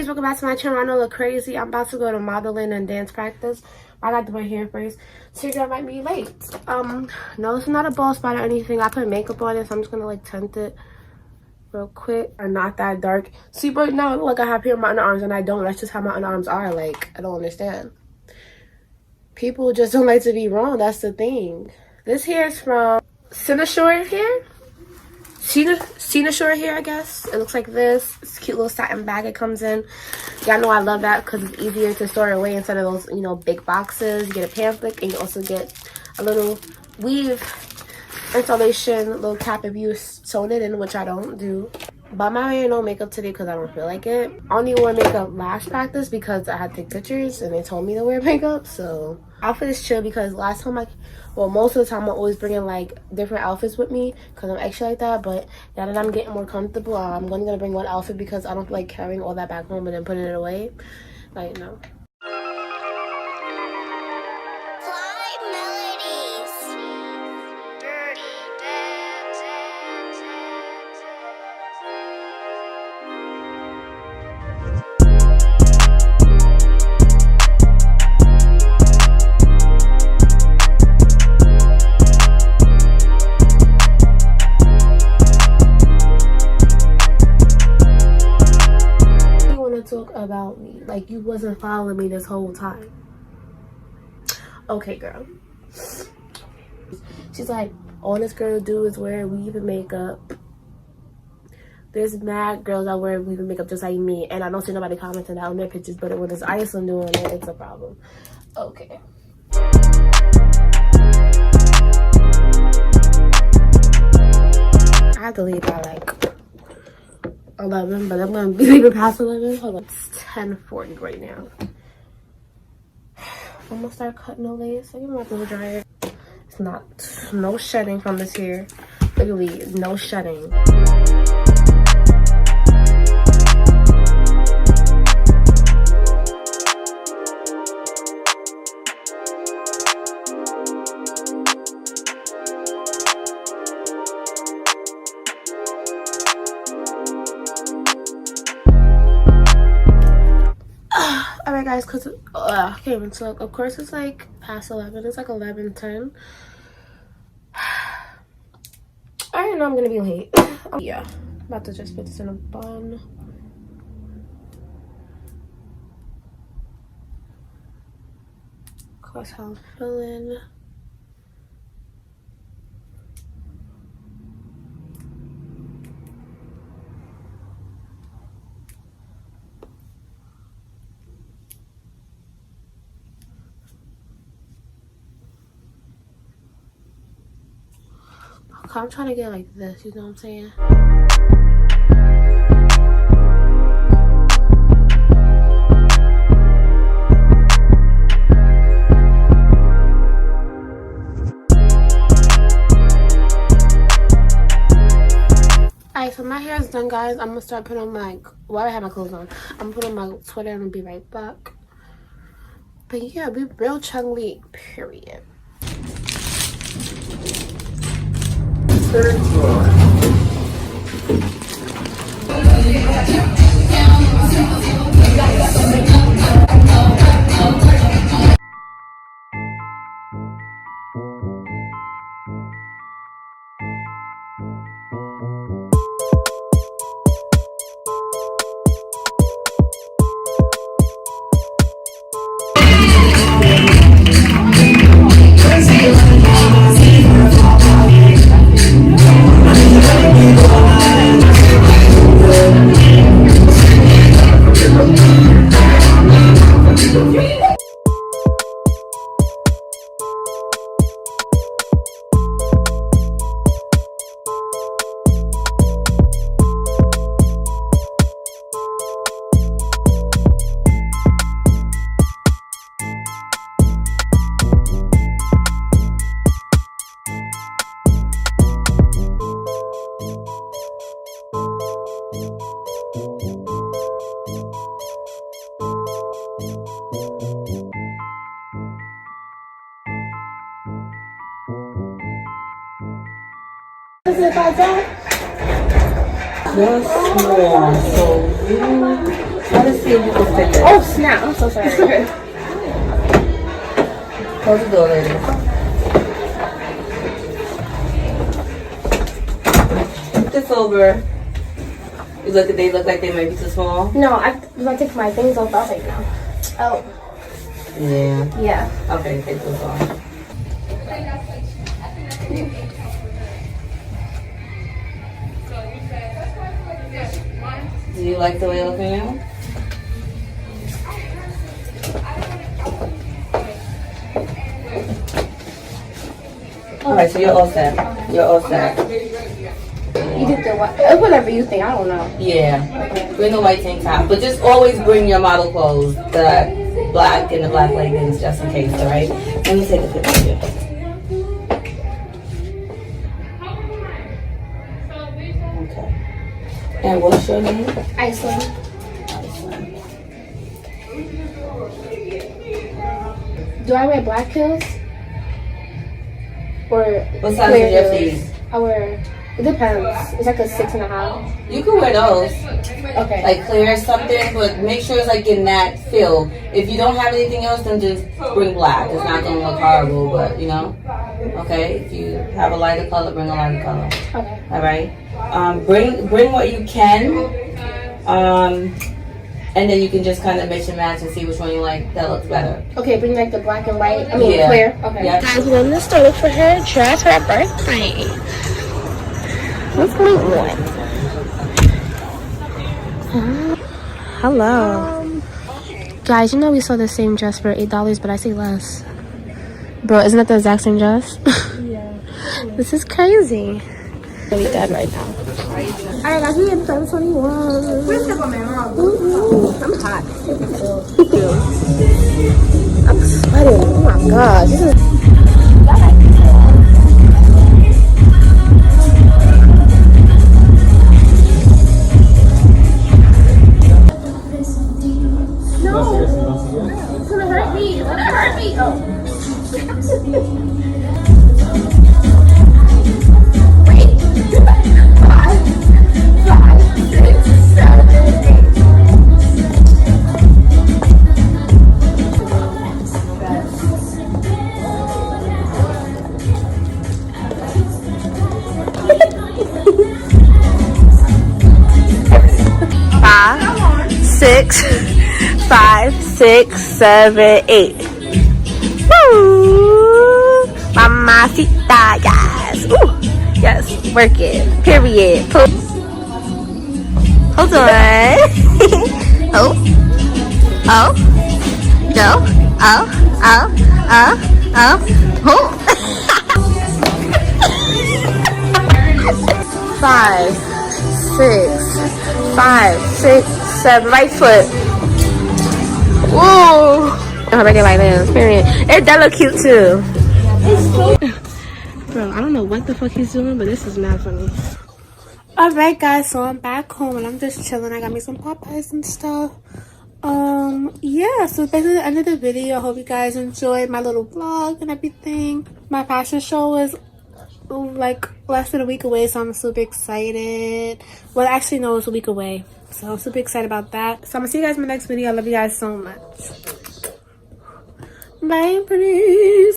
guys, welcome back to my channel. I know I look crazy. I'm about to go to modeling and dance practice. I got to do my hair first, so I might be late. No, it's not a bald spot or anything. I put makeup on it, so I'm just gonna like tint it real quick. Or not that dark. See, but now look, I have hair on my underarms and I don't. That's just how my underarms are. Like, I don't understand. People just don't like to be wrong. That's the thing. This hair is from Cynosure hair. Cynosure hair, I guess. It looks like this. It's a cute little satin bag it comes in. Y'all know I love that because it's easier to store it away instead of those, you know, big boxes. You get a pamphlet and you also get a little weave installation, little cap if you sewn it in, which I don't do. But I'm not wearing no makeup today because I don't feel like it. I only wore makeup last practice because I had to take pictures and they told me to wear makeup. So outfit is chill because last time well, most of the time I'm always bringing like different outfits with me because I'm extra like that. But now that I'm getting more comfortable, I'm only gonna bring one outfit because I don't feel like carrying all that back home and then putting it away. Like, no. Talk about me like you wasn't following me this whole time. Okay, girl. She's like, all this girl do is wear weave and makeup. There's mad girls that wear weave and makeup just like me, and I don't see nobody commenting that on their pictures, but when there's Iceland doing it, it's a problem. Okay. I have to leave by like 11, but I'm gonna be leaving past 11. Hold on, it's 10:40 right now. I'm gonna start cutting the lace. I give my blow dryer. It's not no shedding from this hair. Literally no shedding. Alright guys, because I can't even look. Of course it's like past 11. It's like 11:10. I already know I'm gonna be late. Yeah, I'm about to just put this in a bun. Of course, how I'm feeling. I'm trying to get like this, you know what I'm saying? Alright, so my hair is done, guys. I'm gonna start putting on my, well, I have my clothes on. I'm gonna put on my sweater and I'll be right back. But yeah, be real chungly, period. Third floor. Is it by that? Yes, more. So Try to see if you can fit it. Oh snap! I'm so sorry. Close the door, lady. Put this over. They look like they might be too small. No, I take my things off right now. Oh. Yeah. Yeah. Okay, take those off. Do you like the way it looks now? Alright, so you're all set. You're all set. You think the what? Whatever you think. I don't know. Yeah. Bring the white tank top. But just always bring your model clothes. The black and the black leggings just in case, alright? Let me take a picture of you. Okay. And what's your name? Iceland. Do I wear black heels? Or what size is your feet? I wear, it depends. It's like a 6.5. You can wear those. Okay. Like clear something, but make sure it's like getting that feel. If you don't have anything else, then just bring black. It's not going to look horrible, but you know. Okay. If you have a lighter color, bring a lighter color. Okay. All right. Bring what you can. And then you can just kind of mix and match and see which one you like that looks better. Okay, bring like the black and white. I mean, clear. Okay. Yeah. Guys, we're in the store look for her dress for her birthday. What's going on? Hello. Guys, you know we saw the same dress for $8, but I say less. Bro, isn't that the exact same dress? Yeah. This is crazy. Really dead right now. Alright guys, we in 721. I'm hot. I'm sweating. Oh my gosh. This is no. It's gonna hurt me. It's gonna hurt me. Oh. 5, 6, 7, 8. Woo! Mamacita, yes. Ooh, yes. Work it. Period. Hold on. Oh. Oh. No. Oh. Oh. Oh. Oh. Oh. 5, 6, 7. Right foot. Woo! Her birthday like this. Period. It does look cute too. Bro, I don't know what the fuck he's doing, but this is mad funny. Alright guys, so I'm back home and I'm just chilling. I got me some Popeyes and stuff. Yeah, so basically the end of the video. I hope you guys enjoyed my little vlog and everything. My fashion show was like less than a week away, so I'm super excited. Well, actually no, it's a week away, so I'm super excited about that. So I'm gonna see you guys in my next video. I love you guys so much. Bye, pretties.